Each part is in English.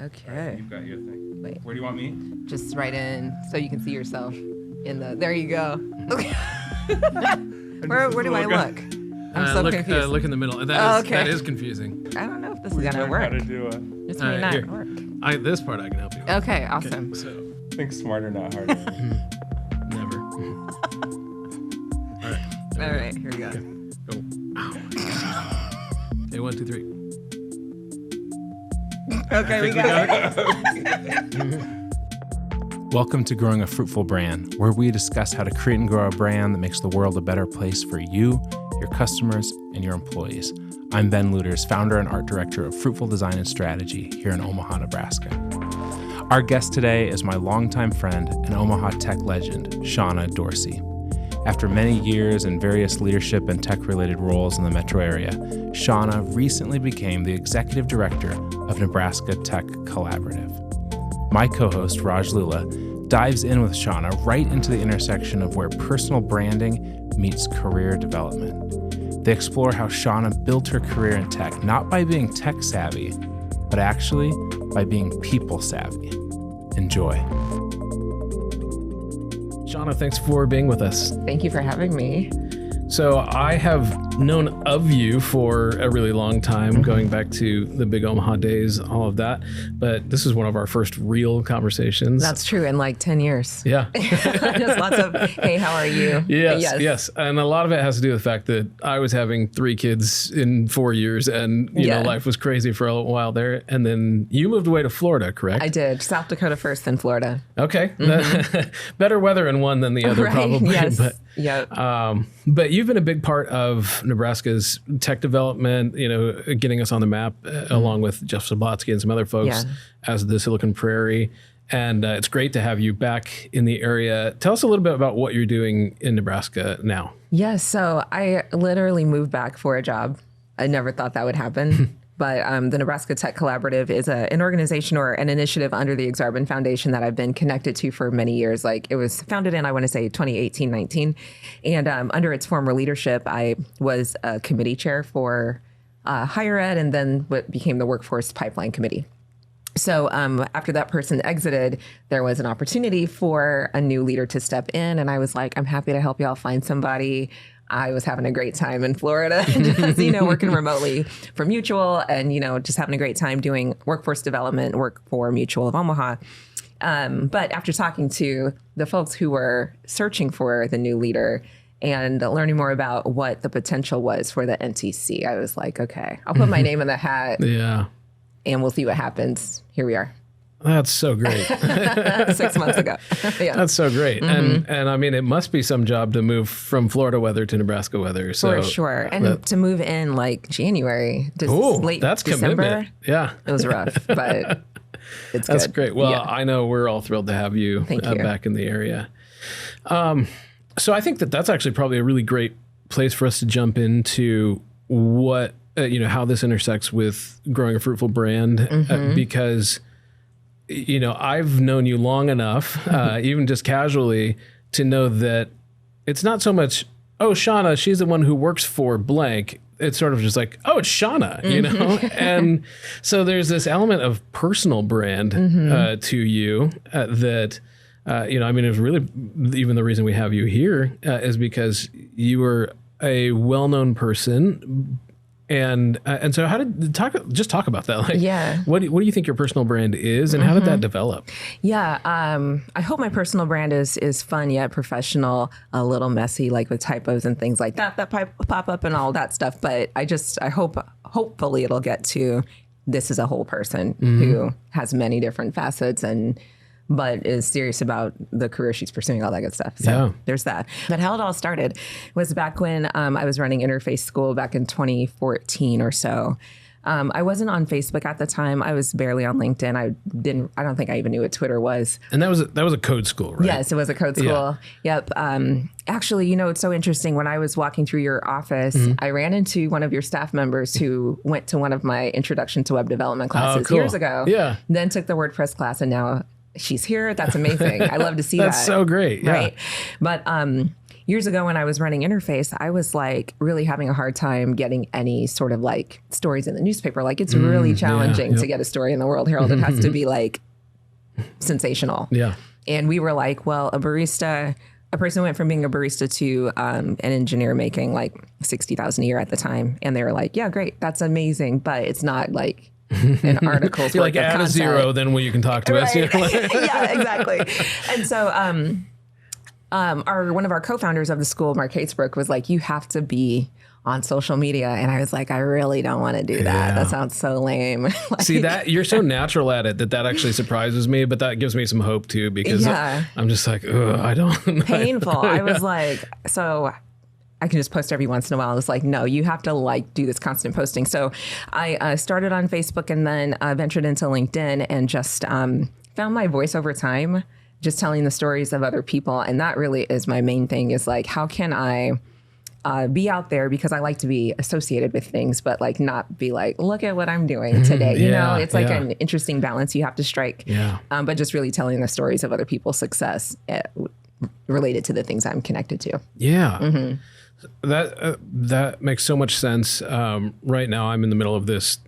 Okay. You've got your thing. Wait. Where do you want me? Just right in so you can see yourself in the. There you go. Where do I look? I'm so confused. Look in the middle. That is confusing. I don't know if this is gonna work. How to do it. This may not work. This part I can help you with. Okay, awesome. Okay, so Think smarter, not harder. never. All right, here we go. Go. Ow. Okay, 1, 2, 3. Okay, we got it. Welcome to Growing a Fruitful Brand, where we discuss how to create and grow a brand that makes the world a better place for you, your customers, and your employees. I'm Ben Luters, founder and art director of Fruitful Design and Strategy here in Omaha, Nebraska. Our guest today is my longtime friend and Omaha tech legend, Shonna Dorsey. After many years in various leadership and tech-related roles in the metro area, Shonna recently became the executive director of Nebraska Tech Collaborative. My co-host, Raj Lula, dives in with Shonna right into the intersection of where personal branding meets career development. They explore how Shonna built her career in tech, not by being tech-savvy, but actually by being people-savvy. Enjoy. Shonna, thanks for being with us. Thank you for having me. So I have known of you for a really long time, going back to the big Omaha days, all of that. But this is one of our first real conversations. That's true, in like 10 years. Yeah. Just lots of, hey, how are you? Yes. And a lot of it has to do with the fact that I was having 3 kids in 4 years and, you know, life was crazy for a while there. And then you moved away to Florida, correct? I did. South Dakota first, then Florida. Okay. Better weather in one than the other, Right? probably. Yes. But you've been a big part of Nebraska's tech development, you know, getting us on the map along with Jeff Zablotsky and some other folks as the Silicon Prairie. And it's great to have you back in the area. Tell us a little bit about what you're doing in Nebraska now. Yes. So I literally moved back for a job. I never thought that would happen. But the Nebraska Tech Collaborative is an organization or an initiative under the Exarban Foundation that I've been connected to for many years. Like it was founded in, I want to say, 2018, 19. And under its former leadership, I was a committee chair for higher ed and then what became the Workforce Pipeline Committee. So after that person exited, there was an opportunity for a new leader to step in. And I was like, I'm happy to help y'all find somebody. I was having a great time in Florida, just, you know, working remotely for Mutual and, you know, just having a great time doing workforce development work for Mutual of Omaha. But after talking to the folks who were searching for the new leader and learning more about what the potential was for the NTC, I was like, okay, I'll put my name in the hat. Yeah. And we'll see what happens. Here we are. That's so great. 6 months ago. Yeah. That's so great. And I mean, it must be some job to move from Florida weather to Nebraska weather. So for sure. And to move in like January, late that's December. Commitment. Yeah. It was rough, but it's That's good. great. Well, I know we're all thrilled to have you, back in the area. So I think that's actually probably a really great place for us to jump into what, how this intersects with growing a fruitful brand because you know, I've known you long enough, even just casually, to know that it's not so much, oh, Shonna, she's the one who works for blank. It's sort of just like, oh, it's Shonna, you know? And so there's this element of personal brand to you that, I mean, it was really, even the reason we have you here is because you were a well-known person. And so how did talk about that? Like, what do you think your personal brand is and how did that develop? Yeah. I hope my personal brand is fun yet professional, a little messy, like with typos and things like that pop up and all that stuff. But I hopefully it'll get to this is a whole person who has many different facets but is serious about the career she's pursuing, all that good stuff. So there's that. But how it all started was back when I was running Interface School back in 2014 or so. I wasn't on Facebook at the time. I was barely on LinkedIn. I don't think I even knew what Twitter was. And that was a code school, right? Yes, it was a code school. Yeah. Yep. Actually, it's so interesting. When I was walking through your office, I ran into one of your staff members who went to one of my introduction to web development classes years ago. Yeah. Then took the WordPress class and now she's here. That's amazing. I love to see that. That's so great. Yeah. Right. But, years ago when I was running Interface, I was like really having a hard time getting any sort of like stories in the newspaper. Like it's really challenging to get a story in the World Herald. It has to be like sensational. Yeah. And we were like, well, a person went from being a barista to an engineer making like $60,000 a year at the time. And they were like, yeah, great. That's amazing. But it's not like an article's You're like, worth of add content. a zero, then when you can talk to us. Right. Yeah, exactly. And so one of our co-founders of the school, Mark Hatesbrook, was like, you have to be on social media. And I was like, I really don't want to do that. Yeah. That sounds so lame. Like, See, that you're so natural at it that actually surprises me, but that gives me some hope too, because I'm just like, I don't. Painful. I was like, so I can just post every once in a while. I was like, no, you have to like do this constant posting. So I started on Facebook and then ventured into LinkedIn and just found my voice over time, just telling the stories of other people. And that really is my main thing, is like, how can I be out there, because I like to be associated with things, but like not be like, look at what I'm doing today. You know, it's like an interesting balance you have to strike. Yeah. But just really telling the stories of other people's success related to the things I'm connected to. Yeah. Mm-hmm. That makes so much sense. Right now I'm in the middle of this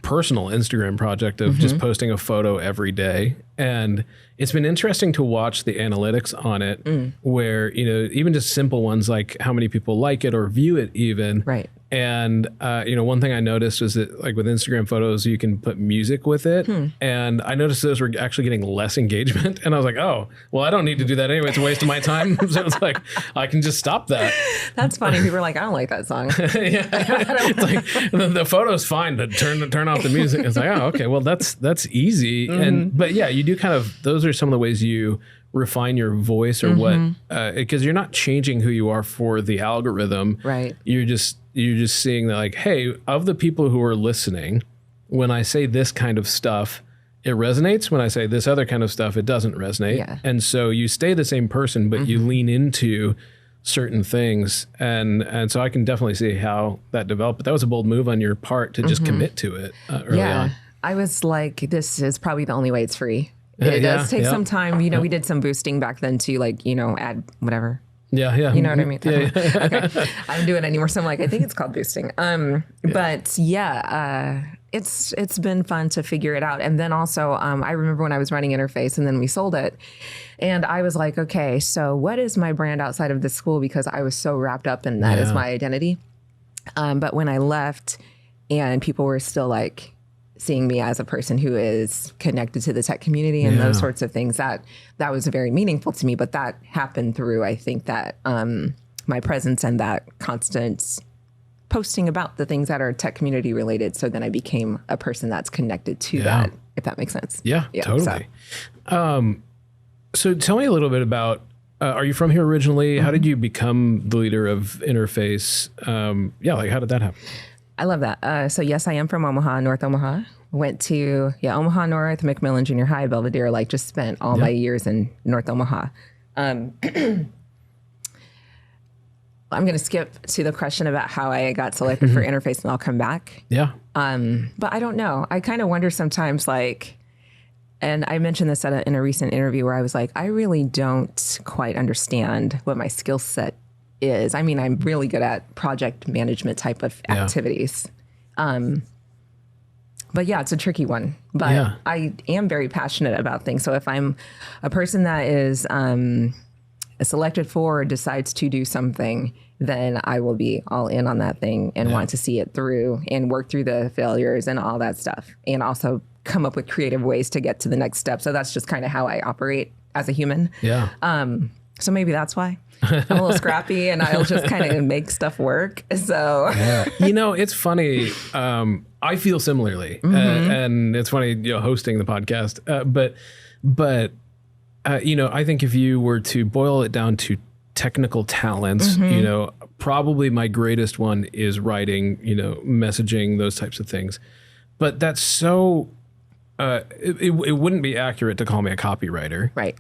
personal Instagram project of just posting a photo every day. And it's been interesting to watch the analytics on it, where, you know, even just simple ones like how many people like it or view it even. Right. And, you know, one thing I noticed was that like with Instagram photos, you can put music with it. And I noticed those were actually getting less engagement. And I was like, oh, well, I don't need to do that anyway. It's a waste of my time. So it's like, I can just stop that. That's funny. People are like, I don't like that song. It's like the photo's fine, but turn off the music. It's like, oh, okay, well, that's easy. But yeah, you do kind of, those are some of the ways you refine your voice or what, because you're not changing who you are for the algorithm. Right. You're just seeing that, like, hey, of the people who are listening, when I say this kind of stuff, it resonates. When I say this other kind of stuff, it doesn't resonate. Yeah. And so you stay the same person, but you lean into certain things. And so I can definitely see how that developed. But that was a bold move on your part to just commit to it early on. I was like, this is probably the only way it's free. It does take some time. You know, we did some boosting back then to, like, you know, add whatever. Yeah. You know what I mean? Yeah. Okay. I don't do it anymore. So I'm like, I think it's called boosting. But yeah, it's been fun to figure it out. And then also, I remember when I was running Interface and then we sold it. And I was like, okay, so what is my brand outside of the school? Because I was so wrapped up in that as my identity. But when I left and people were still like seeing me as a person who is connected to the tech community and those sorts of things, that was very meaningful to me. But that happened through, I think, that my presence and that constant posting about the things that are tech community related. So then I became a person that's connected to that, if that makes sense. Yeah, totally. So tell me a little bit about, are you from here originally? How did you become the leader of Interface? Like how did that happen? I love that. So yes, I am from Omaha, North Omaha. Went to Omaha North, McMillan Junior High, Belvedere. Like just spent all my years in North Omaha. I'm going to skip to the question about how I got selected for Interface, and I'll come back. Yeah. But I don't know. I kind of wonder sometimes, like, and I mentioned this in a recent interview where I was like, I really don't quite understand what my skill set is. I mean, I'm really good at project management type of activities. But yeah, it's a tricky one. But I am very passionate about things. So if I'm a person that is selected for or decides to do something, then I will be all in on that thing and want to see it through and work through the failures and all that stuff. And also come up with creative ways to get to the next step. So that's just kind of how I operate as a human. Yeah. So maybe that's why. I'm a little scrappy and I'll just kind of make stuff work. So, you know, it's funny. I feel similarly, and it's funny, you know, hosting the podcast. But you know, I think if you were to boil it down to technical talents, you know, probably my greatest one is writing, you know, messaging, those types of things. But that's so. It wouldn't be accurate to call me a copywriter. Right.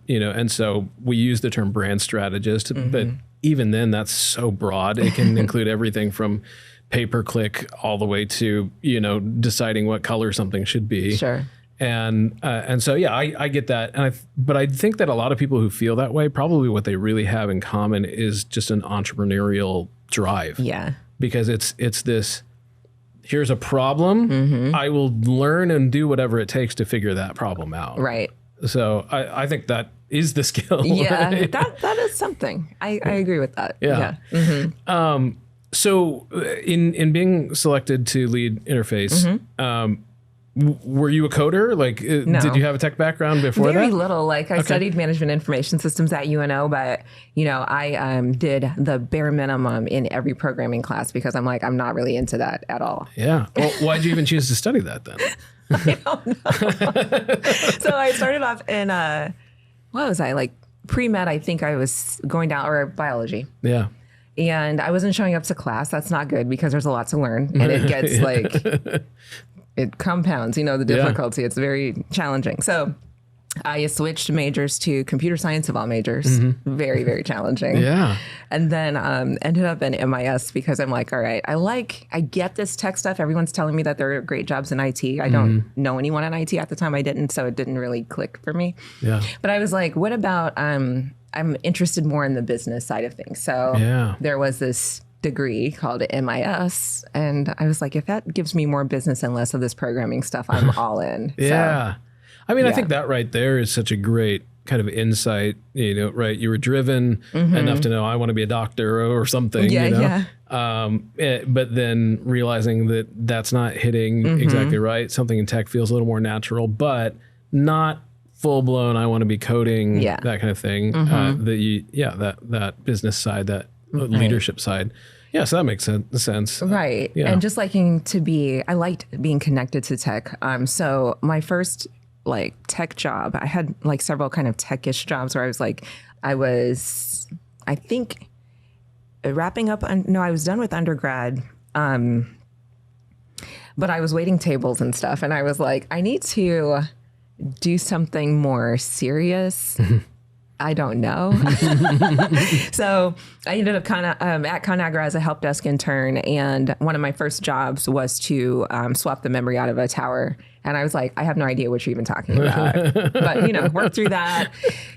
You know, and so we use the term brand strategist, but even then that's so broad. It can include everything from pay-per-click all the way to, you know, deciding what color something should be. Sure. And so, yeah, I get that. But I think that a lot of people who feel that way, probably what they really have in common is just an entrepreneurial drive. Yeah. Because it's this, here's a problem. I will learn and do whatever it takes to figure that problem out. Right. So I think that is the skill. Yeah, right? that is something. I agree with that. Yeah. So in being selected to lead interface, were you a coder? Like, No. did you have a tech background before Very that? little. Like I studied management information systems at UNO, but I did the bare minimum in every programming class because I'm like, I'm not really into that at all. Yeah. Well, why'd you even choose to study that then? I don't know. So I started off in what was I, like pre-med? I think I was going down, or biology. Yeah. And I wasn't showing up to class. That's not good because there's a lot to learn, and it gets like it compounds, the difficulty. Yeah. It's very challenging. So I switched majors to computer science of all majors. Very, very challenging. Yeah. And then ended up in MIS because I'm like, all right, I get this tech stuff. Everyone's telling me that there are great jobs in IT. I don't know anyone in IT at the time. I didn't, so it didn't really click for me. Yeah. But I was like, what about, I'm interested more in the business side of things. So there was this degree called MIS, and I was like, if that gives me more business and less of this programming stuff, I'm all in. Yeah. I mean, I think that right there is such a great kind of insight, right? You were driven enough to know I want to be a doctor or something, but then realizing that that's not hitting exactly right. Something in tech feels a little more natural, but not full blown. I want to be coding, that kind of thing. That business side, that leadership side. Yeah, so that makes sense. Right. Yeah. And just I liked being connected to tech. So my first tech job, I had several kind of tech-ish jobs where I was I think wrapping up, I was done with undergrad, but I was waiting tables and stuff. And I was like, I need to do something more serious. I don't know. So I ended up at ConAgra as a help desk intern. And one of my first jobs was to swap the memory out of a tower. And I was like, I have no idea what you're even talking about. But, worked through that.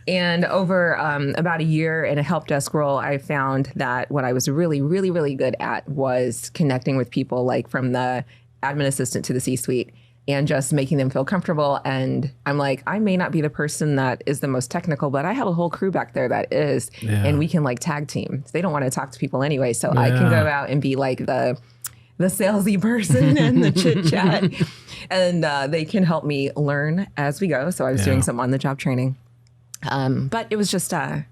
And over about a year in a help desk role, I found that what I was really, really, really good at was connecting with people, from the admin assistant to the C-suite, and just making them feel comfortable. And I'm like, I may not be the person that is the most technical, but I have a whole crew back there that is, and we can tag team. They don't want to talk to people anyway. So I can go out and be the salesy person and the chit chat, and they can help me learn as we go. So I was doing some on the job training. But it was just a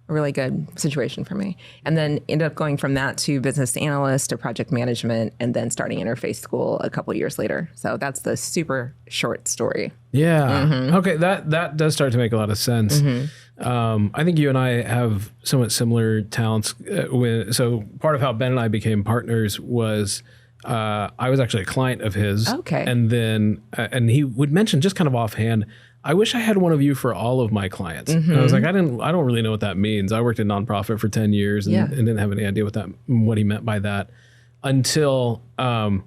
really good situation for me. And then ended up going from that to business analyst to project management, and then starting interface school a couple years later. So that's the super short story. Yeah. Okay. That does start to make a lot of sense. I think you and I have somewhat similar talents. So part of how Ben and I became partners was I was actually a client of his. Okay. And then, and he would mention just kind of offhand, I wish I had one of you for all of my clients. And I was like, I don't really know what that means. I worked in nonprofit for 10 years and didn't have any idea what he meant by that until, after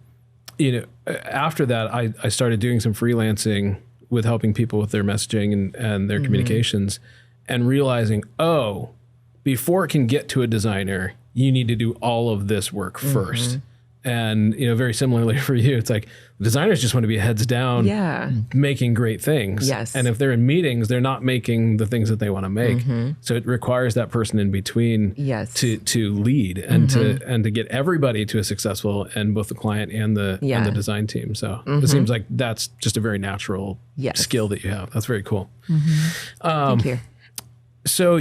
that, I started doing some freelancing with helping people with their messaging and their communications, and realizing, before it can get to a designer, you need to do all of this work first. And, very similarly for you, it's like designers just want to be heads down, making great things. Yes. And if they're in meetings, they're not making the things that they want to make. So it requires that person in between to lead and to get everybody to a successful, and both the client and the design team. So it seems like that's just a very natural skill that you have. That's very cool. Thank you. So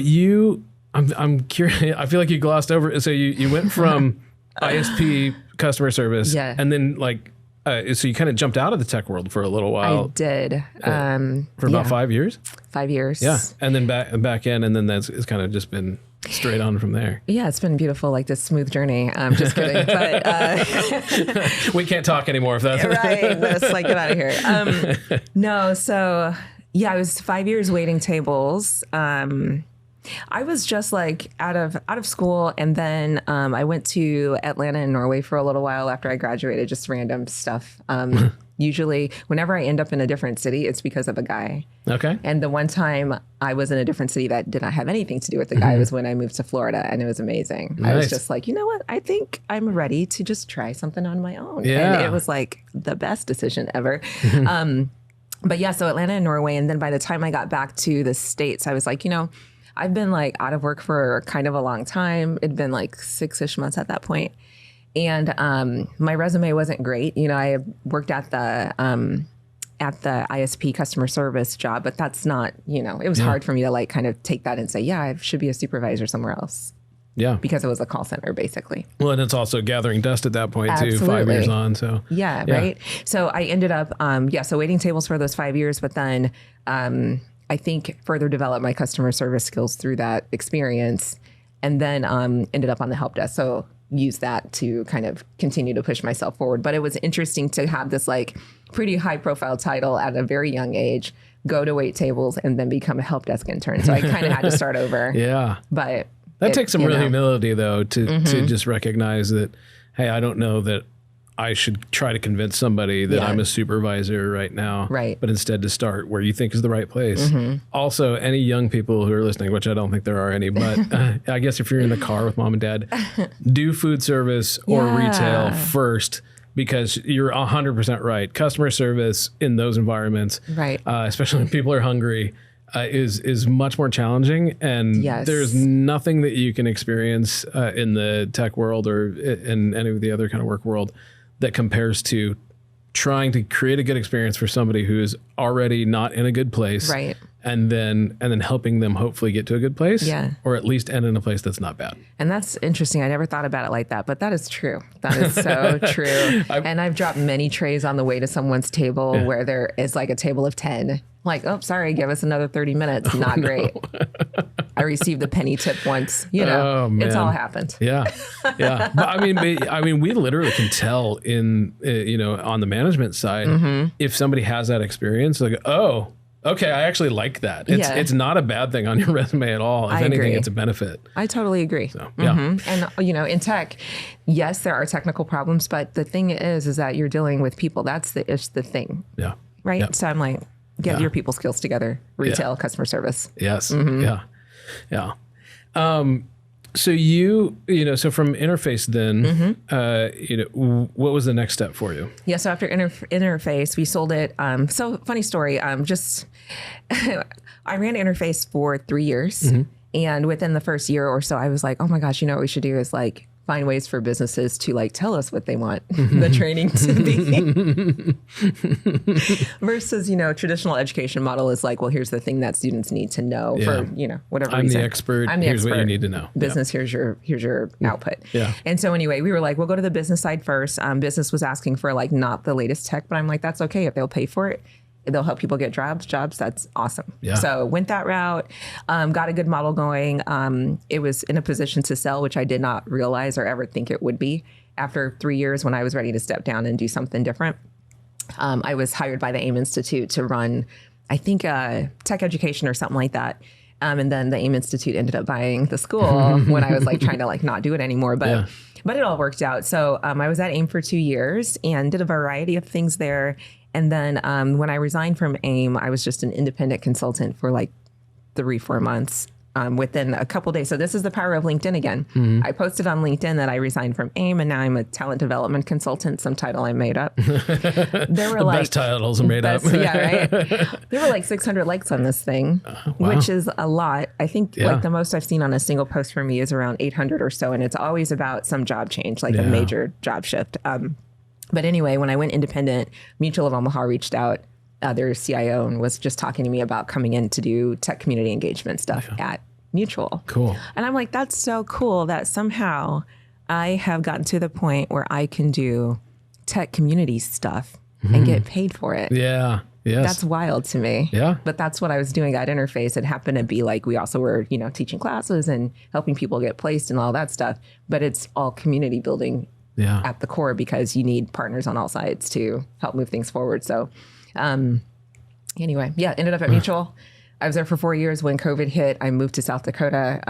I'm curious, I feel like you glossed over. So you went from ISP customer service, and then so you kind of jumped out of the tech world for a little while. I did. For about 5 years? 5 years. Yeah. And then back in, and then it's kind of just been straight on from there. Yeah, it's been beautiful, this smooth journey. I'm just kidding. But we can't talk anymore if that's right. Let's get out of here. No, so I was 5 years waiting tables. I was just out of school, and then I went to Atlanta and Norway for a little while after I graduated, just random stuff. Usually, whenever I end up in a different city, it's because of a guy. Okay. And the one time I was in a different city that did not have anything to do with the guy was when I moved to Florida, and it was amazing. Nice. I was just like, you know what? I think I'm ready to just try something on my own. Yeah. And it was like the best decision ever. But yeah, so Atlanta and Norway. And then by the time I got back to the States, I was like, I've been like out of work for kind of a long time. It'd been like 6-ish months at that point. And my resume wasn't great. I worked at the ISP customer service job, but that's not, it was hard for me to like kind of take that and say, yeah, I should be a supervisor somewhere else. Yeah. Because it was a call center, basically. Well, and it's also gathering dust at that point, Absolutely. too, 5 years on. So yeah, right. So I ended up, so waiting tables for those 5 years, but then I think further developed my customer service skills through that experience, and then ended up on the help desk. So use that to kind of continue to push myself forward. But it was interesting to have this like pretty high profile title at a very young age, go to wait tables, and then become a help desk intern. So I kind of had to start over. Yeah. But that takes some real humility, though, to just recognize that, hey, I don't know that I should try to convince somebody that I'm a supervisor right now. Right. But instead to start where you think is the right place. Also, any young people who are listening, which I don't think there are any, but I guess if you're in the car with mom and dad, do food service or retail first, because you're 100% right. Customer service in those environments, right, especially when people are hungry, is much more challenging, and there's nothing that you can experience in the tech world or in any of the other kind of work world that compares to trying to create a good experience for somebody who is already not in a good place, right, and then helping them hopefully get to a good place, or at least end in a place that's not bad. And that's interesting. I never thought about it like that, but that is true. That is so true. And I've dropped many trays on the way to someone's table where there is like a table of 10. Like, oh, sorry, give us another 30 minutes. Not great. I received a penny tip once. It's all happened. Yeah, yeah. But I mean, we literally can tell in on the management side if somebody has that experience. Like, oh, okay, I actually like that. It's not a bad thing on your resume at all. If anything, agree. It's a benefit. I totally agree. So, yeah. And in tech, yes, there are technical problems, but the thing is that you're dealing with people. That's the thing. Yeah. Right. Yep. So I'm like, get your people skills together. Retail, customer service. Yes. Yeah. Yeah. So so from Interface then, what was the next step for you? Yeah. So after Interface, we sold it. So funny story. I ran Interface for 3 years, and within the first year or so, I was like, oh my gosh, what we should do is like find ways for businesses to like tell us what they want the training to be versus, traditional education model is like, well, here's the thing that students need to know for, whatever I'm reason. the expert. I'm the here's expert. What you need to know. Business, here's your output. Yeah. And so anyway, we were like, we'll go to the business side first. Business was asking for like not the latest tech, but I'm like, that's okay. If they'll pay for it, they'll help people get jobs. That's awesome. Yeah. So went that route, got a good model going. It was in a position to sell, which I did not realize or ever think it would be. After 3 years, when I was ready to step down and do something different, I was hired by the AIM Institute to run, I think, tech education or something like that. And then the AIM Institute ended up buying the school when I was like trying to like not do it anymore. But it all worked out. So I was at AIM for 2 years and did a variety of things there. And then when I resigned from AIM, I was just an independent consultant for like 3-4 months within a couple days. So this is the power of LinkedIn again. I posted on LinkedIn that I resigned from AIM and now I'm a talent development consultant, some title I made up. There were the best titles are made up. Yeah, right. There were like 600 likes on this thing, which is a lot. I think like the most I've seen on a single post for me is around 800 or so. And it's always about some job change, like a major job shift. But anyway, when I went independent, Mutual of Omaha reached out, their CIO, and was just talking to me about coming in to do tech community engagement stuff at Mutual. Cool. And I'm like, that's so cool that somehow I have gotten to the point where I can do tech community stuff and get paid for it. Yeah. Yes. That's wild to me. Yeah. But that's what I was doing at Interface. It happened to be like, we also were, teaching classes and helping people get placed and all that stuff. But it's all community building at the core because you need partners on all sides to help move things forward. So anyway, ended up at Mutual. I was there for 4 years. When COVID hit, I moved to South Dakota.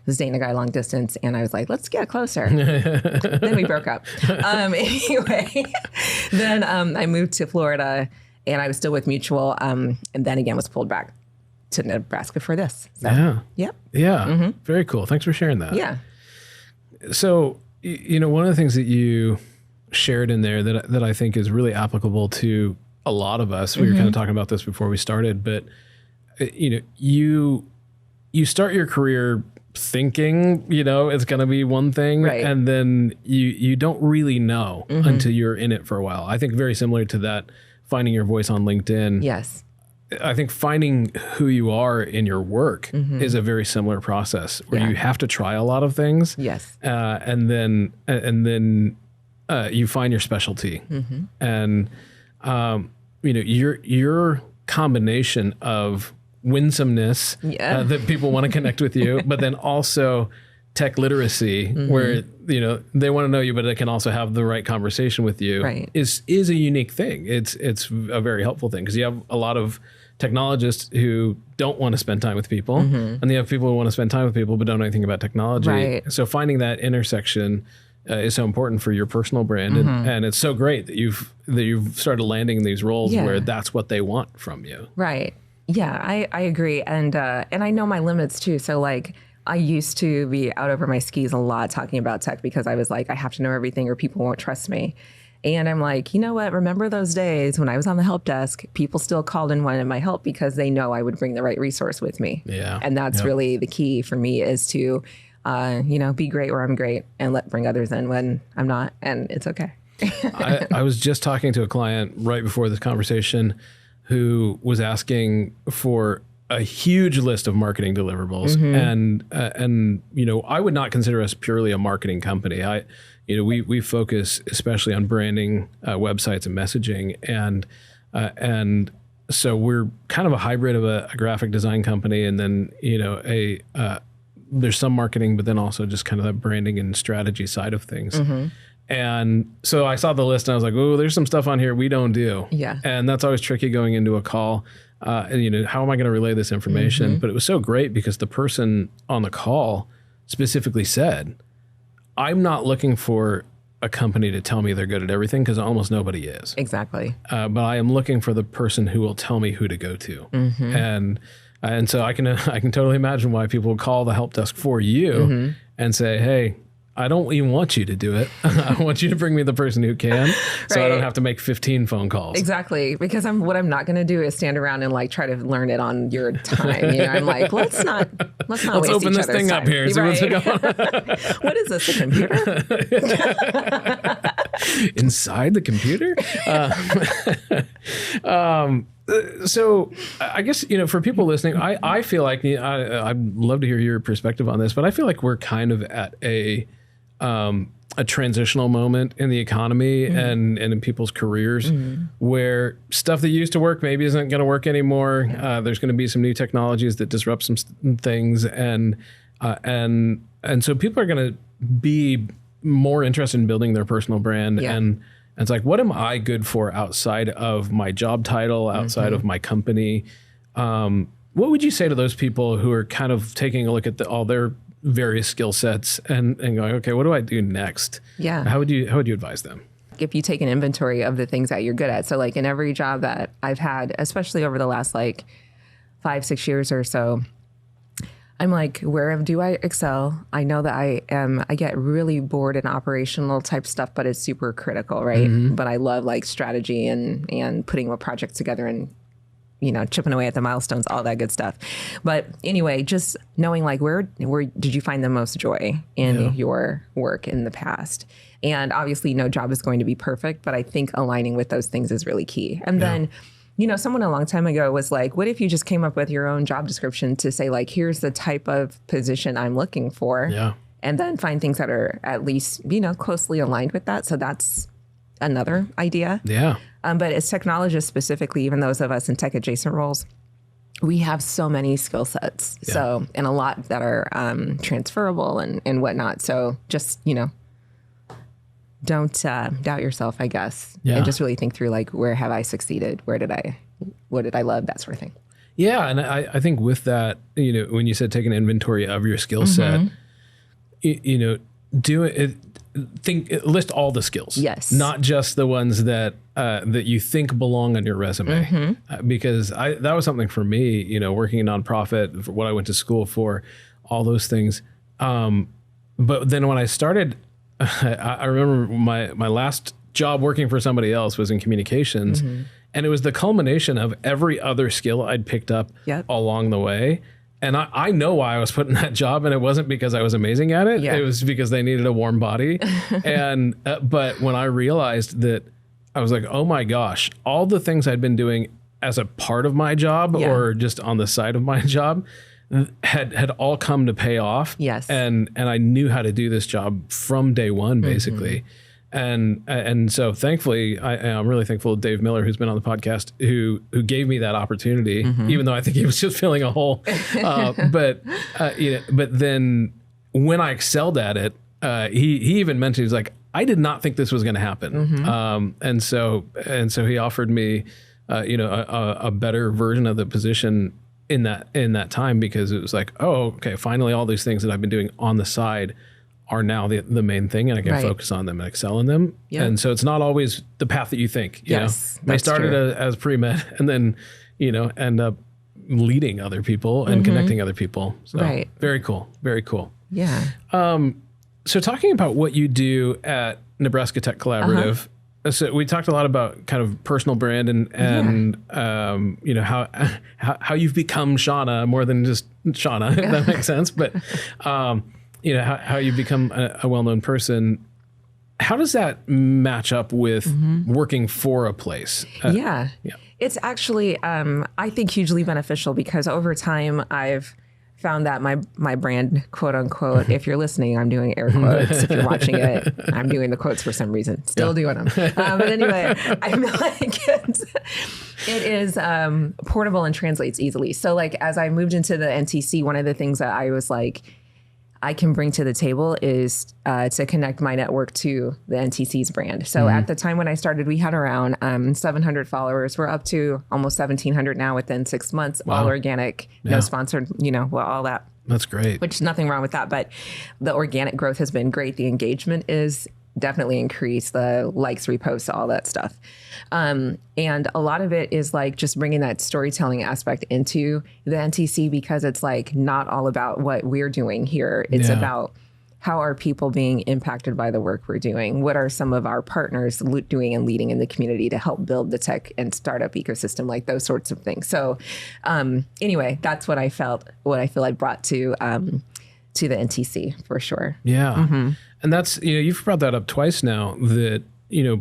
Was dating a guy long distance, and I was like, let's get closer. Then we broke up. Anyway, then I moved to Florida, and I was still with Mutual, and then again was pulled back to Nebraska for this. So, yeah. Very cool. Thanks for sharing that. Yeah. So, one of the things that you shared in there that I think is really applicable to a lot of us, we were kind of talking about this before we started, but you start your career thinking, it's going to be one thing, right. And then you don't really know until you're in it for a while. I think very similar to that, finding your voice on LinkedIn. Yes. I think finding who you are in your work is a very similar process where you have to try a lot of things. Yes. And then you find your specialty, and your combination of winsomeness that people want to connect with you, but then also tech literacy where they want to know you, but they can also have the right conversation with you. Right. is a unique thing. It's a very helpful thing because you have a lot of technologists who don't want to spend time with people, and you have people who want to spend time with people but don't know anything about technology. Right. So finding that intersection is so important for your personal brand, and it's so great that you've started landing these roles where that's what they want from you. Right. Yeah, I agree, and I know my limits too. So like, I used to be out over my skis a lot talking about tech because I was like, I have to know everything or people won't trust me. And I'm like, you know what? Remember those days when I was on the help desk, people still called and wanted my help because they know I would bring the right resource with me. Yeah. And that's really the key for me is to, be great where I'm great and bring others in when I'm not. And it's okay. I was just talking to a client right before this conversation who was asking for a huge list of marketing deliverables. And I would not consider us purely a marketing company. We focus especially on branding, websites and messaging. And so we're kind of a hybrid of a graphic design company. And then, there's some marketing, but then also just kind of that branding and strategy side of things. And so I saw the list and I was like, oh, there's some stuff on here we don't do. Yeah. And that's always tricky going into a call. How am I going to relay this information? But it was so great because the person on the call specifically said, I'm not looking for a company to tell me they're good at everything because almost nobody is. Exactly. But I am looking for the person who will tell me who to go to. And so I can totally imagine why people call the help desk for you and say, hey, I don't even want you to do it. I want you to bring me the person who can, so I don't have to make 15 phone calls. Exactly, because what I'm not going to do is stand around and like try to learn it on your time. I'm like, let's not waste open each this other's thing time. up here. See what's going on. What is this? A computer? Inside the computer? So I guess, for people listening, I feel like I'd love to hear your perspective on this, but I feel like we're kind of at a transitional moment in the economy and in people's careers where stuff that used to work maybe isn't going to work anymore. There's going to be some new technologies that disrupt some things. And so people are going to be more interested in building their personal brand. Yeah. And it's like, what am I good for outside of my job title, outside of my company? What would you say to those people who are kind of taking a look at all their various skill sets and going, okay, what do I do next? Yeah. How would you advise them? If you take an inventory of the things that you're good at. So like in every job that I've had, especially over the last like 5-6 years or so, I'm like, where do I excel? I know that I get really bored in operational type stuff, but it's super critical, right? But I love like strategy and putting a project together and, chipping away at the milestones, all that good stuff. But anyway, just knowing like where did you find the most joy in your work in the past? And obviously no job is going to be perfect, but I think aligning with those things is really key. And then someone a long time ago was like, what if you just came up with your own job description to say, like, here's the type of position I'm looking for. Yeah. And then find things that are at least, closely aligned with that. So that's another idea. Yeah. But as technologists specifically, even those of us in tech adjacent roles, we have so many skill sets. Yeah. So, and a lot that are transferable and whatnot. So just, don't doubt yourself, I guess. Yeah. And just really think through like, where have I succeeded? What did I love? That sort of thing. Yeah. And I think with that, when you said take an inventory of your skill set, do it. List all the skills. Yes. Not just the ones that you think belong on your resume. Because that was something for me, working in nonprofit, for what I went to school for, all those things. But then when I started, I remember my last job working for somebody else was in communications. And it was the culmination of every other skill I'd picked up along the way. And I know why I was put in that job, and it wasn't because I was amazing at it. It was because they needed a warm body. And but when I realized that, I was like, oh my gosh, all the things I'd been doing as a part of my job or just on the side of my job had all come to pay off. Yes. And I knew how to do this job from day one, basically. And so thankfully, I'm really thankful to Dave Miller, who's been on the podcast, who gave me that opportunity, even though I think he was just filling a hole. But then when I excelled at it, he even mentioned, he's like, I did not think this was going to happen. And so he offered me, a better version of the position in that time, because it was like, oh, okay, finally all these things that I've been doing on the side are now the main thing, and I can focus on them and excel in them. And so it's not always the path that you think. You know? I started as pre-med, and then, end up leading other people and connecting other people. So very cool. Very cool. Yeah. So talking about what you do at Nebraska Tech Collaborative, so we talked a lot about kind of personal brand and how you've become Shonna more than just Shonna, if that makes sense. But how you become a well-known person. How does that match up with working for a place? It's actually, I think, hugely beneficial, because over time I've found that my brand, quote unquote, if you're listening, I'm doing air quotes. If you're watching it, I'm doing the quotes for some reason. Still doing them. But anyway, I feel like it is portable and translates easily. So like, as I moved into the NTC, one of the things that I was like, I can bring to the table is to connect my network to the NTC's brand. So at the time when I started, we had around 700 followers. We're up to almost 1,700 now within 6 months, all organic, no sponsored, all that. That's great. Which nothing wrong with that. But the organic growth has been great. The engagement is definitely increased, the likes, reposts, all that stuff. And a lot of it is like just bringing that storytelling aspect into the NTC, because it's like not all about what we're doing here. It's about how are people being impacted by the work we're doing? What are some of our partners doing and leading in the community to help build the tech and startup ecosystem, like those sorts of things. So anyway, that's what I feel I brought to the NTC for sure. Yeah. And that's, you've brought that up twice now, that,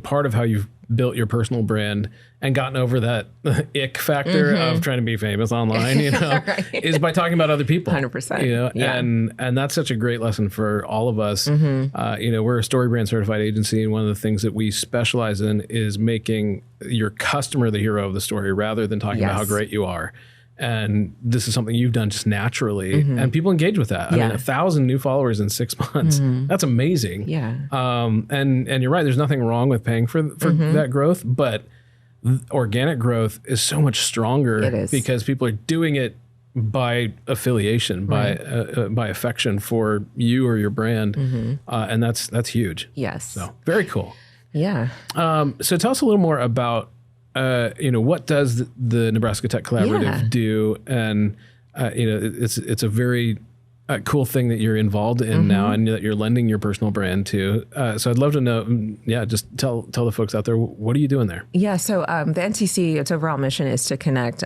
part of how you've built your personal brand and gotten over that ick factor of trying to be famous online, is by talking about other people. 100%. And that's such a great lesson for all of us. We're a Storybrand certified agency, and one of the things that we specialize in is making your customer the hero of the story, rather than talking about how great you are. And this is something you've done just naturally, and people engage with that. I mean, 1,000 new followers in 6 months. That's amazing. And you're right. There's nothing wrong with paying for that growth, but organic growth is so much stronger because people are doing it by affiliation, by affection for you or your brand, and that's huge. So very cool. So tell us a little more about. What does the Nebraska Tech Collaborative do? And, it's a very cool thing that you're involved in now, and that you're lending your personal brand to. So I'd love to know, just tell the folks out there, what are you doing there? So the NTC, its overall mission is to connect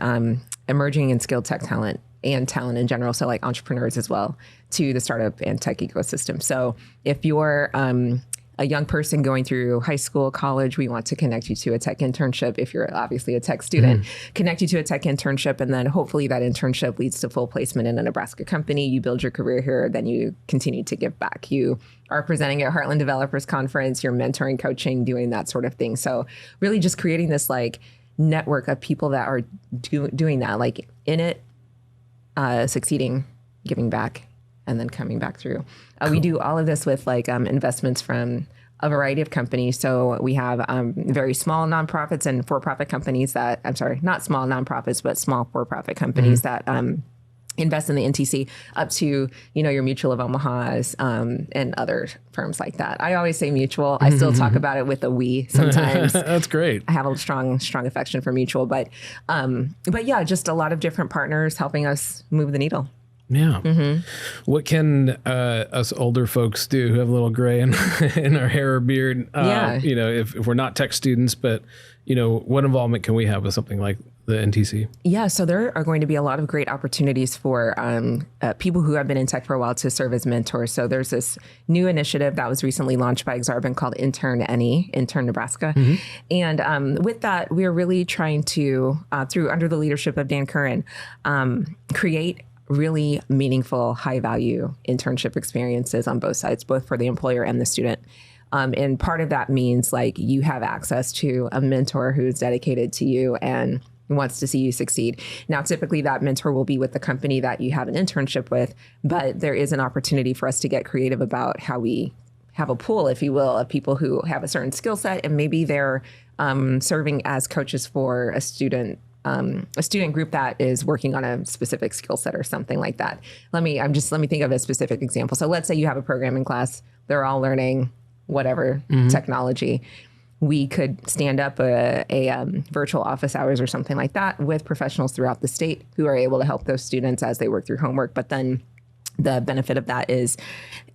emerging and skilled tech talent and talent in general, so like entrepreneurs as well, to the startup and tech ecosystem. So if you're a young person going through high school, college, we want to connect you to a tech internship. If you're obviously a tech student, connect you to a tech internship. And then hopefully that internship leads to full placement in a Nebraska company. You build your career here, then you continue to give back. You are presenting at Heartland Developers Conference, you're mentoring, coaching, doing that sort of thing. So really just creating this like network of people that are doing that, like in it, succeeding, giving back, and then coming back through. We do all of this with like investments from a variety of companies. So we have very small nonprofits and for-profit companies not small nonprofits, but small for-profit companies that invest in the NTC, up to, your Mutual of Omaha's and other firms like that. I always say Mutual. I still talk about it with a we sometimes. That's great. I have a strong affection for Mutual, but yeah, just a lot of different partners helping us move the needle. Yeah. What can us older folks do who have a little gray in our hair or beard? If we're not tech students, but what involvement can we have with something like the NTC? Yeah, so there are going to be a lot of great opportunities for people who have been in tech for a while to serve as mentors. So there's this new initiative that was recently launched by Exarban called Intern Nebraska. And with that, we're really trying to, under the leadership of Dan Curran, create really meaningful, high-value internship experiences on both sides, both for the employer and the student. And part of that means you have access to a mentor who's dedicated to you and wants to see you succeed. Now, typically that mentor will be with the company that you have an internship with, but there is an opportunity for us to get creative about how we have a pool, if you will, of people who have a certain skill set, and maybe they're serving as coaches for a student group that is working on a specific skill set or something like that. Let me think of a specific example. So let's say you have a programming class, they're all learning whatever technology. We could stand up a virtual office hours or something like that with professionals throughout the state who are able to help those students as they work through homework. But then the benefit of that is,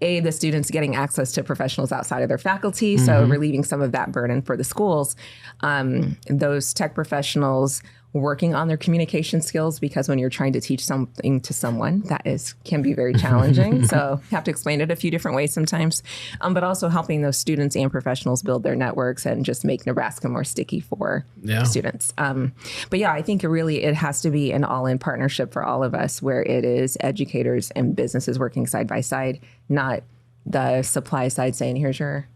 the students getting access to professionals outside of their faculty, so relieving some of that burden for the schools. Those tech professionals working on their communication skills, because when you're trying to teach something to someone, can be very challenging. So you have to explain it a few different ways sometimes, but also helping those students and professionals build their networks and just make Nebraska more sticky for students. But yeah, I think it has to be an all-in partnership for all of us, where it is educators and businesses working side by side, not the supply side saying, here's your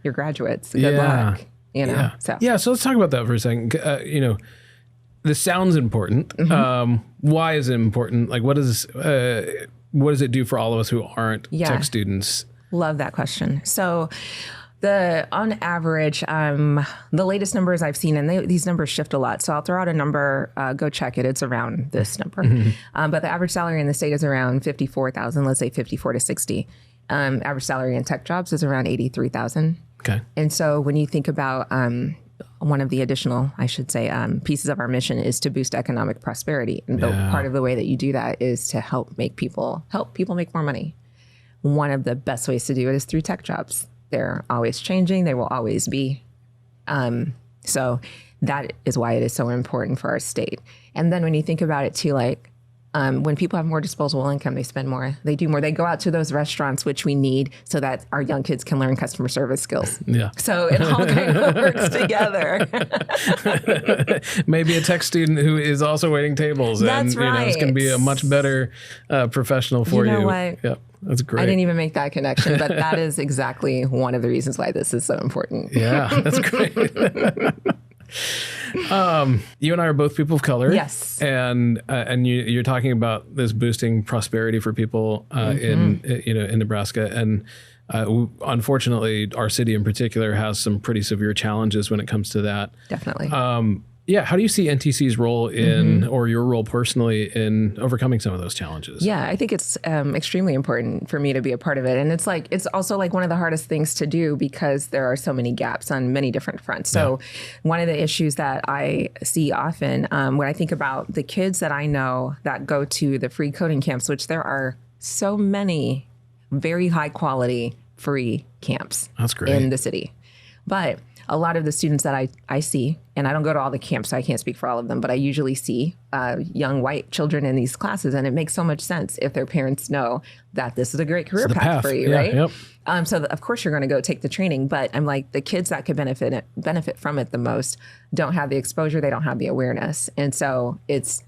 graduates, good luck. So let's talk about that for a second. This sounds important. Why is it important? What does it do for all of us who aren't tech students? Love that question. So on average, the latest numbers I've seen, and these numbers shift a lot. So I'll throw out a number, go check it. It's around this number. But the average salary in the state is around $54,000, let's say 54 to 60. Average salary in tech jobs is around $83,000. Okay. And so when you think about one of the additional, pieces of our mission is to boost economic prosperity. And part of the way that you do that is to help people make more money. One of the best ways to do it is through tech jobs. They're always changing. They will always be. So that is why it is so important for our state. And then when you think about it too, when people have more disposable income, they spend more, they do more, they go out to those restaurants, which we need so that our young kids can learn customer service skills. Yeah. So it all kind of works together. Maybe a tech student who is also waiting tables. That's right. It's going to be a much better professional for you. You know what? Yeah, that's great. I didn't even make that connection, but that is exactly one of the reasons why this is so important. Yeah, that's great. You and I are both people of color. Yes. And you're talking about this boosting prosperity for people in Nebraska. And unfortunately, our city in particular has some pretty severe challenges when it comes to that. Definitely. How do you see NTC's role in, or your role personally in overcoming some of those challenges? Yeah, I think it's extremely important for me to be a part of it. And it's also one of the hardest things to do because there are so many gaps on many different fronts. So one of the issues that I see often when I think about the kids that I know that go to the free coding camps, which there are so many very high quality free camps in the city. But a lot of the students that I see, and I don't go to all the camps, so I can't speak for all of them, but I usually see young white children in these classes, and it makes so much sense if their parents know that this is a great career path for you, right? Yep. So of course you're going to go take the training, but I'm the kids that could benefit from it the most don't have the exposure, they don't have the awareness, and so it's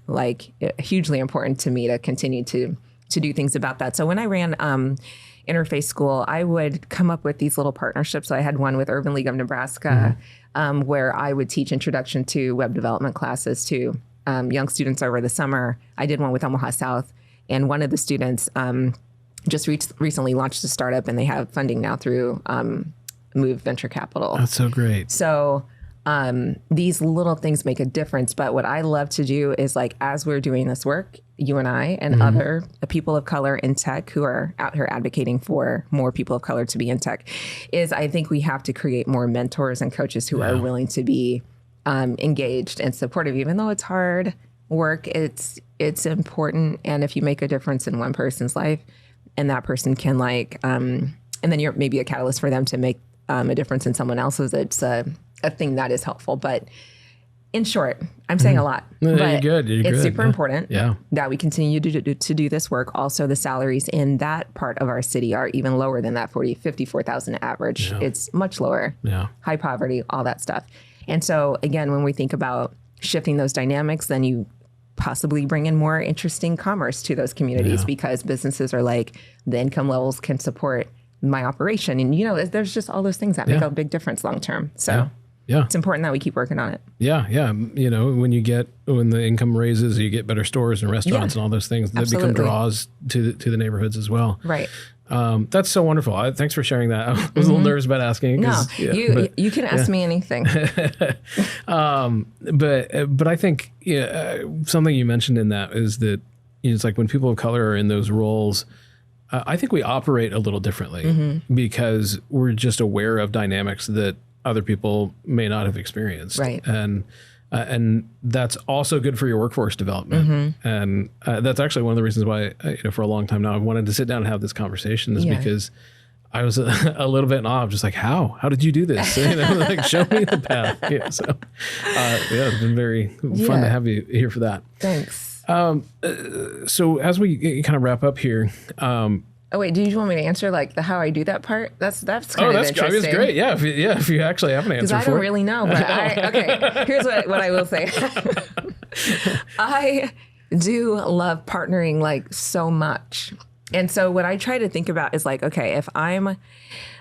hugely important to me to continue to do things about that. So when I ran Interface School, I would come up with these little partnerships. So I had one with Urban League of Nebraska, where I would teach introduction to web development classes to young students over the summer. I did one with Omaha South, and one of the students just recently launched a startup, and they have funding now through move venture capital. That's so great. So these little things make a difference. But what I love to do is like, as we're doing this work, you and I and other people of color in tech who are out here advocating for more people of color to be in tech, is I think we have to create more mentors and coaches who are willing to be engaged and supportive, even though it's hard work. It's important. And if you make a difference in one person's life and that person can like, and then you're maybe a catalyst for them to make a difference in someone else's, it's a thing that is helpful. But in short, I'm saying a lot, but You're it's good. super important Yeah. that we continue to do this work. Also, the salaries in that part of our city are even lower than that 54,000 average. Yeah. It's much lower. Yeah. High poverty, all that stuff. And so again, when we think about shifting those dynamics, then you possibly bring in more interesting commerce to those communities because businesses are like, the income levels can support my operation. And, you know, there's just all those things that make a big difference long term. So it's important that we keep working on it. Yeah. Yeah. You know, when the income raises, you get better stores and restaurants and all those things that become draws to the neighborhoods as well. Right. That's so wonderful. Thanks for sharing that. I was a little nervous about asking. No, you can ask me anything. But I think something you mentioned in that is that it's like when people of color are in those roles, I think we operate a little differently because we're just aware of dynamics that other people may not have experienced. Right. And that's also good for your workforce development. And that's actually one of the reasons why, for a long time now, I've wanted to sit down and have this conversation is because I was a little bit in awe of just like, how did you do this? Like, show me the path. It's been very fun to have you here for that. Thanks. So as we kind of wrap up here, oh wait, did you want me to answer like the how I do that part? That's kind of interesting. That's great. Yeah, if you actually have an answer for it. Because I don't really know, but here's what I will say. I do love partnering like so much. And so what I try to think about is like, okay, if I'm,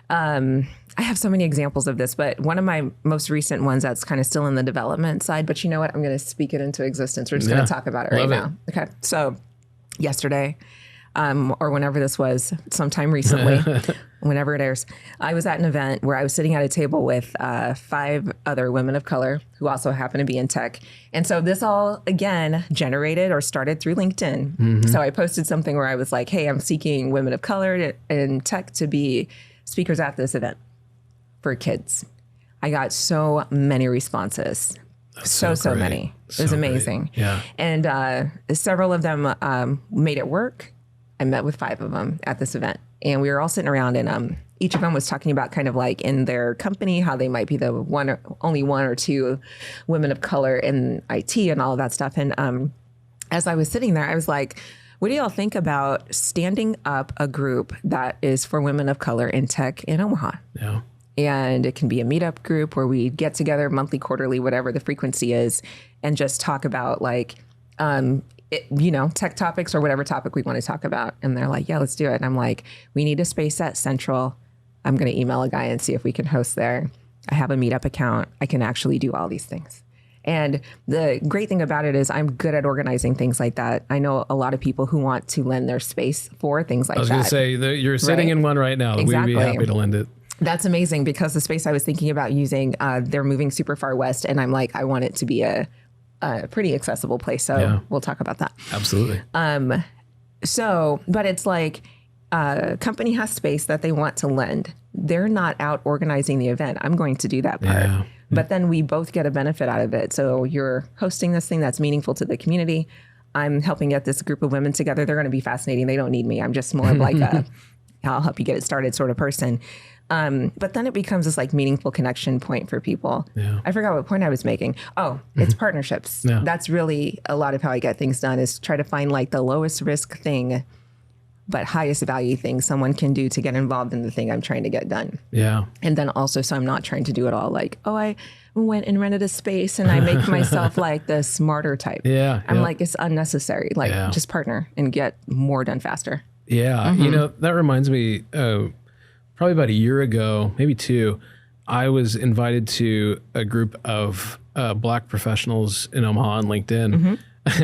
I have so many examples of this, but one of my most recent ones that's kind of still in the development side, but you know what? I'm going to speak it into existence. We're just going to talk about it right now. Okay. So yesterday, or whenever this was, sometime recently, whenever it airs, I was at an event where I was sitting at a table with 5 other women of color who also happen to be in tech. And so this all, again, generated or started through LinkedIn. So I posted something where I was like, hey, I'm seeking women of color in tech to be speakers at this event for kids. I got so many responses. So many. It was amazing. Great. Yeah. And several of them made it work. I met with 5 of them at this event, and we were all sitting around, and each of them was talking about kind of like in their company, how they might be the only one or two women of color in IT and all of that stuff. And as I was sitting there, I was like, what do y'all think about standing up a group that is for women of color in tech in Omaha? Yeah. And it can be a meetup group where we get together monthly, quarterly, whatever the frequency is, and just talk about like, tech topics or whatever topic we want to talk about. And they're like, yeah, let's do it. And I'm like, we need a space at Central. I'm going to email a guy and see if we can host there. I have a meetup account. I can actually do all these things. And the great thing about it is I'm good at organizing things like that. I know a lot of people who want to lend their space for things like that. I was going to say, you're sitting in one right now. Exactly. We'd be happy to lend it. That's amazing because the space I was thinking about using, they're moving super far west. And I'm like, I want it to be a pretty accessible place. So we'll talk about that. Absolutely. But it's like a company has space that they want to lend. They're not out organizing the event. I'm going to do that part. Yeah. But then we both get a benefit out of it. So you're hosting this thing that's meaningful to the community. I'm helping get this group of women together. They're going to be fascinating. They don't need me. I'm just more of like I'll help you get it started sort of person. But then it becomes this like meaningful connection point for people. Yeah. I forgot what point I was making. Oh, it's partnerships. Yeah. That's really a lot of how I get things done is try to find like the lowest risk thing, but highest value thing someone can do to get involved in the thing I'm trying to get done. Yeah. And then also, so I'm not trying to do it all like, oh, I went and rented a space and I make myself like the smarter type. Yeah. I'm like, it's unnecessary. Like just partner and get more done faster. Yeah. That reminds me, probably about a year ago, maybe 2, I was invited to a group of Black professionals in Omaha on LinkedIn.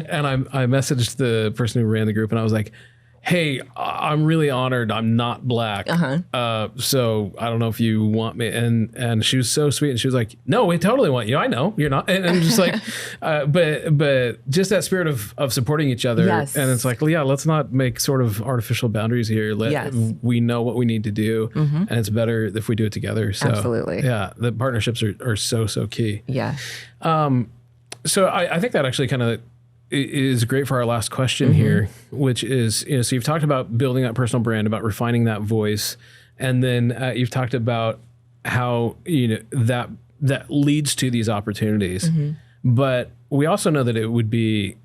And I messaged the person who ran the group and I was like, hey, I'm really honored I'm not Black. So I don't know if you want me. And she was so sweet. And she was like, no, we totally want you. I know you're not. And I'm just like, but just that spirit of supporting each other. Yes. And it's like, yeah, let's not make sort of artificial boundaries here. We know what we need to do, and it's better if we do it together. So absolutely. Yeah, the partnerships are so key. Yeah. So I think that actually kind of is great for our last question here, which is, so you've talked about building that personal brand, about refining that voice, and then you've talked about how, that leads to these opportunities. But we also know that it would be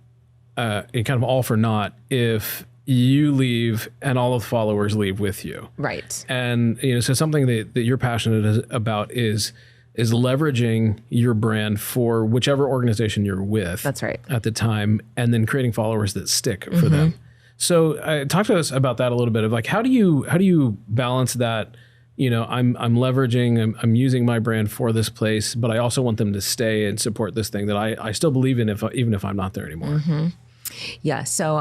kind of all for naught if you leave and all of the followers leave with you. Right. And, so something that you're passionate about is leveraging your brand for whichever organization you're with. That's right. At the time, and then creating followers that stick for them. So talk to us about that a little bit of like, how do you balance that? I'm leveraging, I'm using my brand for this place, but I also want them to stay and support this thing that I still believe in, even if I'm not there anymore. Yeah. So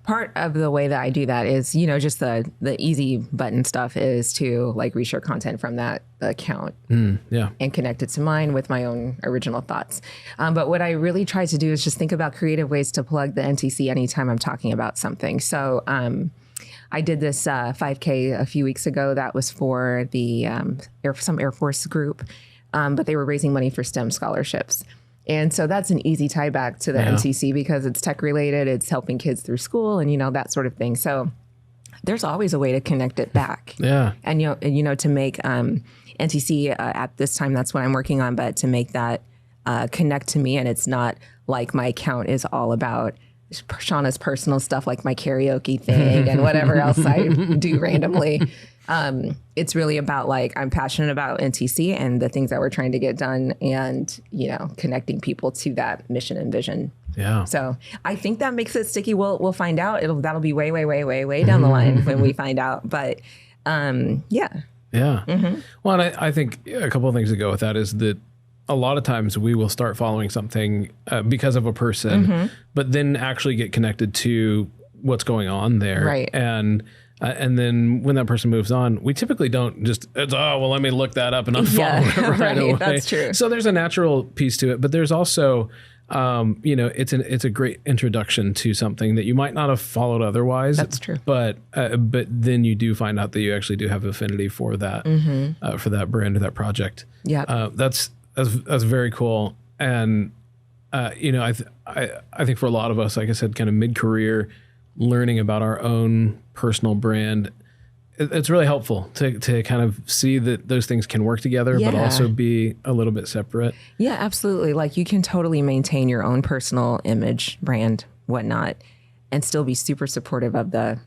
part of the way that I do that is, just the easy button stuff is to like reshare content from that account and connect it to mine with my own original thoughts. But what I really try to do is just think about creative ways to plug the NTC anytime I'm talking about something. So I did this 5K a few weeks ago. That was for the some Air Force group, but they were raising money for STEM scholarships. And so that's an easy tie back to the NTC because it's tech related, it's helping kids through school and, that sort of thing. So there's always a way to connect it back. Yeah. And, to make NTC at this time, that's what I'm working on, but to make that connect to me. And it's not like my account is all about Shonna's personal stuff, like my karaoke thing and whatever else I do randomly. It's really about like, I'm passionate about NTC and the things that we're trying to get done and, connecting people to that mission and vision. Yeah. So I think that makes it sticky. We'll find out. That'll be way down the line when we find out. But yeah. Yeah. Well, and I think a couple of things to go with that is that a lot of times we will start following something because of a person, but then actually get connected to what's going on there. Right. And then when that person moves on, we typically don't just, let me look that up and unfollow it right away. That's true. So there's a natural piece to it, but there's also, it's a great introduction to something that you might not have followed otherwise. That's true. But then you do find out that you actually do have affinity for that, for that brand or that project. Yeah. That's very cool. And, I think for a lot of us, like I said, kind of mid-career, learning about our own personal brand, it's really helpful to kind of see that those things can work together, but also be a little bit separate. Yeah, absolutely. Like you can totally maintain your own personal image, brand, whatnot, and still be super supportive of the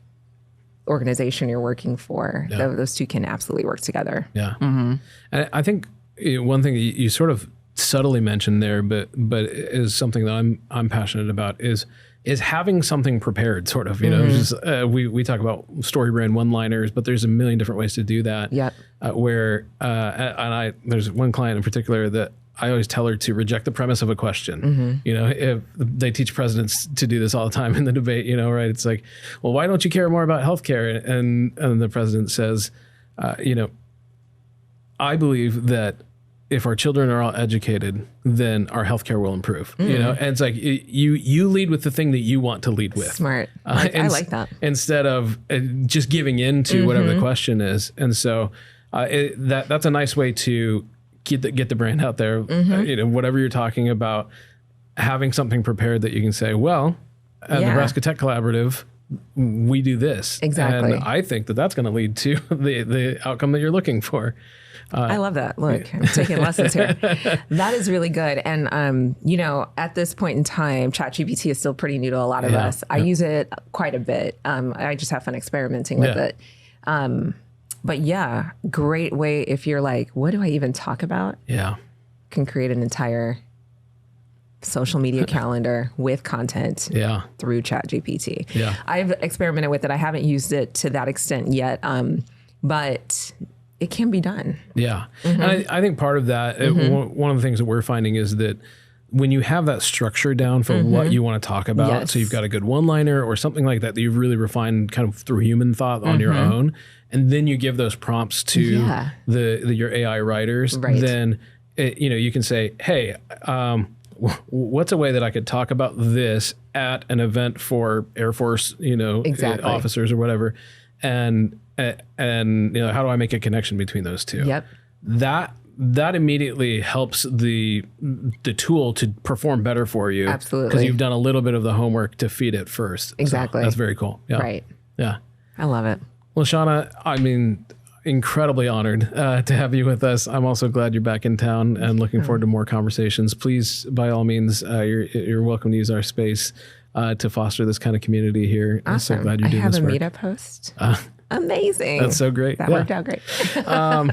organization you're working for. Yeah. Those two can absolutely work together. Yeah. And I think one thing you sort of subtly mentioned there, but is something that I'm passionate about is having something prepared, sort of, just, we talk about Storybrand one-liners, but there's a million different ways to do that. Yeah. There's one client in particular that I always tell her to reject the premise of a question. If they teach presidents to do this all the time in the debate, right? It's like, well, why don't you care more about healthcare? And the president says, I believe that if our children are all educated, then our healthcare will improve. And it's like you lead with the thing that you want to lead with. Smart. I like that. Instead of just giving in to whatever the question is. And so that's a nice way to get the brand out there. Whatever you're talking about, having something prepared that you can say, well, at Nebraska Tech Collaborative, we do this. Exactly. And I think that's going to lead to the outcome that you're looking for. I love that. Look, I'm taking lessons here. That is really good. And, at this point in time, ChatGPT is still pretty new to a lot of us. I use it quite a bit. I just have fun experimenting with it. But yeah, great way if you're like, what do I even talk about? Yeah. Can create an entire social media calendar with content through ChatGPT. Yeah. I've experimented with it. I haven't used it to that extent yet, but it can be done. Yeah. And I think part of that, one of the things that we're finding is that when you have that structure down for what you want to talk about, so you've got a good one-liner or something like that you've really refined kind of through human thought on your own, and then you give those prompts to your AI writers, then you can say, hey, what's a way that I could talk about this at an event for Air Force, officers or whatever, and how do I make a connection between those two? Yep. That immediately helps the tool to perform better for you. Absolutely. Because you've done a little bit of the homework to feed it first. Exactly. So that's very cool. Yeah. Right. Yeah. I love it. Well, Shonna, I mean, incredibly honored to have you with us. I'm also glad you're back in town and looking forward to more conversations. Please, by all means, you're welcome to use our space to foster this kind of community here. Awesome. I'm so glad you're doing this work. I have a meetup host. Amazing. That's so great. That worked out great. All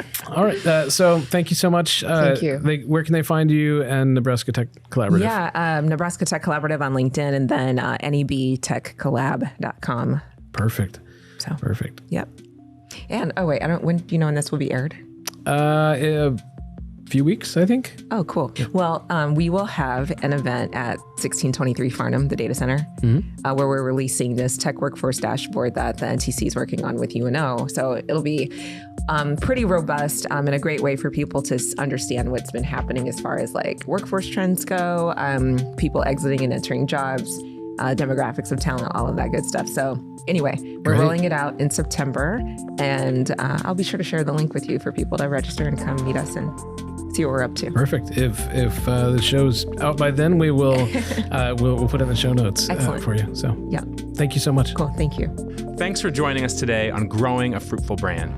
right. So thank you so much. Thank you. Where can they find you and Nebraska Tech Collaborative? Yeah, Nebraska Tech Collaborative on LinkedIn, and then nebtechcollab.com. Perfect. So perfect. Yep. And when do you know when this will be aired? A few weeks, I think. Oh, cool. Yeah. Well, we will have an event at 1623 Farnham, the data center, where we're releasing this tech workforce dashboard that the NTC is working on with UNO. So it'll be pretty robust and a great way for people to understand what's been happening as far as like workforce trends go, people exiting and entering jobs, demographics of talent, all of that good stuff. So anyway, we're rolling it out in September, and I'll be sure to share the link with you for people to register and come meet us and see what we're up to. Perfect. If the show's out by then, we will we'll put it in the show notes for you. So yeah, thank you so much. Cool. Thank you. Thanks for joining us today on Growing a Fruitful Brand.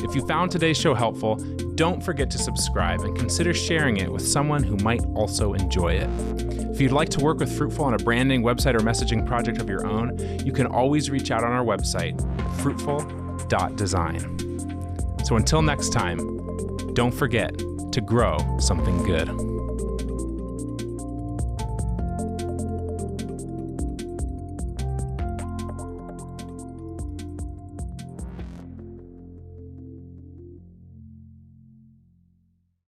If you found today's show helpful, don't forget to subscribe and consider sharing it with someone who might also enjoy it. If you'd like to work with Fruitful on a branding, website, or messaging project of your own, you can always reach out on our website, fruitful.design. So until next time, don't forget to grow something good.